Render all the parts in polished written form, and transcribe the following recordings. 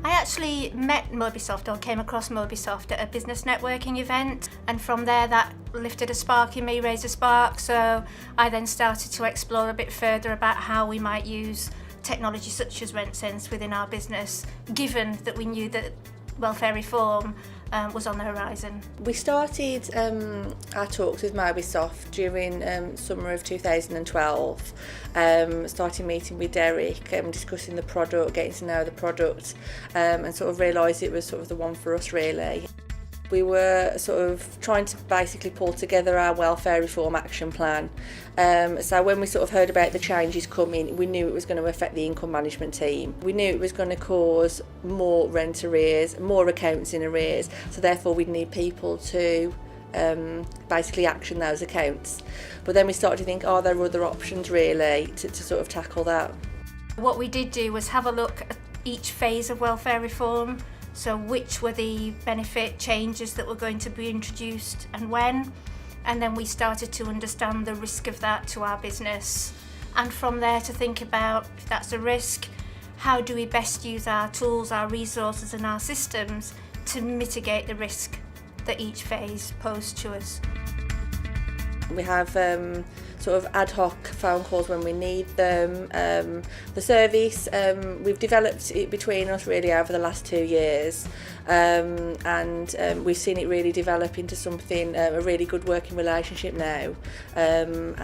I actually met Mobisoft, or came across Mobisoft at a business networking event, and from there that lifted a spark in me, raised a spark, so I then started to explore a bit further about how we might use technology such as RentSense within our business, given that we knew that welfare reform was on the horizon. We started our talks with Mobisoft during summer of 2012, starting meeting with Derek, discussing the product, getting to know the product, and sort of realised it was sort of the one for us really. We were sort of trying to basically pull together our welfare reform action plan. So when we sort of heard about the changes coming, we knew it was going to affect the income management team. We knew it was going to cause more rent arrears, more accounts in arrears, so therefore we'd need people to basically action those accounts. But then we started to think, are there other options really to sort of tackle that? What we did do was have a look at each phase of welfare reform. So which were the benefit changes that were going to be introduced and when, and then we started to understand the risk of that to our business, and from there to think about, if that's a risk, how do we best use our tools, our resources and our systems to mitigate the risk that each phase posed to us. We have sort of ad hoc phone calls when we need them. The service, we've developed it between us really over the last 2 years, and we've seen it really develop into something, a really good working relationship now, and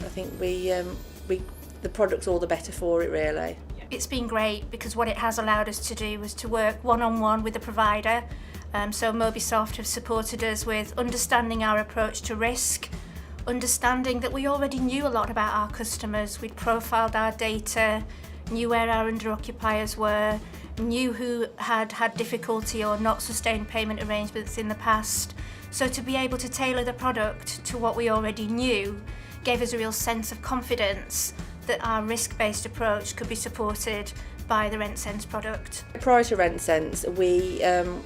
I think the product's all the better for it really. It's been great because what it has allowed us to do was to work one-on-one with the provider. So Mobisoft have supported us with understanding our approach to risk, understanding that we already knew a lot about our customers. We'd profiled our data, knew where our under-occupiers were, knew who had had difficulty or not sustained payment arrangements in the past. So to be able to tailor the product to what we already knew gave us a real sense of confidence that our risk-based approach could be supported by the RentSense product. Prior to RentSense, we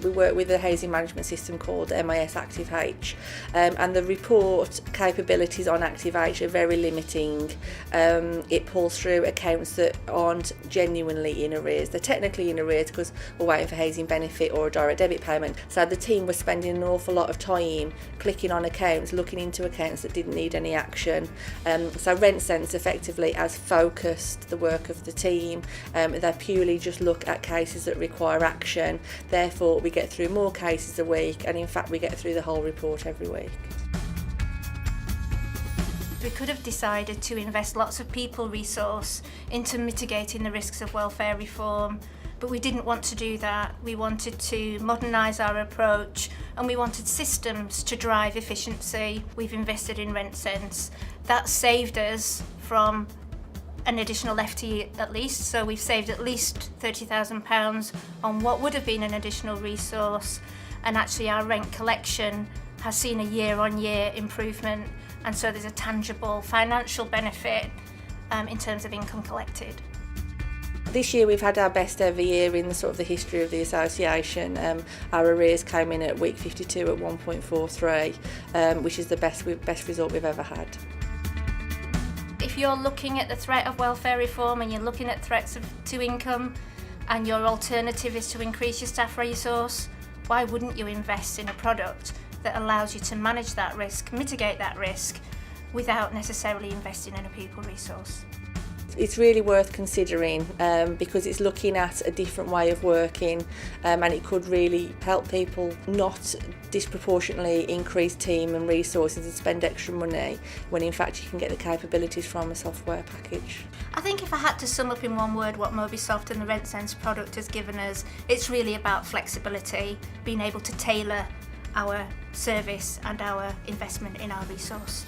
work with a housing management system called MIS ActiveH, and the report capabilities on ActiveH are very limiting. It pulls through accounts that aren't genuinely in arrears. They're technically in arrears because we're waiting for housing benefit or a direct debit payment. So the team was spending an awful lot of time clicking on accounts, looking into accounts that didn't need any action. So RentSense effectively has focused the work of the team. They purely just look at cases that require action. Therefore, we get through more cases a week, and in fact, we get through the whole report every week. We could have decided to invest lots of people resource into mitigating the risks of welfare reform, but we didn't want to do that. We wanted to modernise our approach, and we wanted systems to drive efficiency. We've invested in RentSense. That saved us from an additional FTE at least, so we've saved at least £30,000 on what would have been an additional resource, and actually our rent collection has seen a year-on-year improvement, and so there's a tangible financial benefit in terms of income collected. This year we've had our best ever year in the sort of the history of the association. Our arrears came in at week 52 at 1.43, which is the best result we've ever had. If you're looking at the threat of welfare reform and you're looking at threats to income, and your alternative is to increase your staff resource, why wouldn't you invest in a product that allows you to manage that risk, mitigate that risk, without necessarily investing in a people resource? It's really worth considering because it's looking at a different way of working, and it could really help people not disproportionately increase team and resources and spend extra money when in fact you can get the capabilities from a software package. I think if I had to sum up in one word what Mobisoft and the RentSense product has given us, it's really about flexibility, being able to tailor our service and our investment in our resource.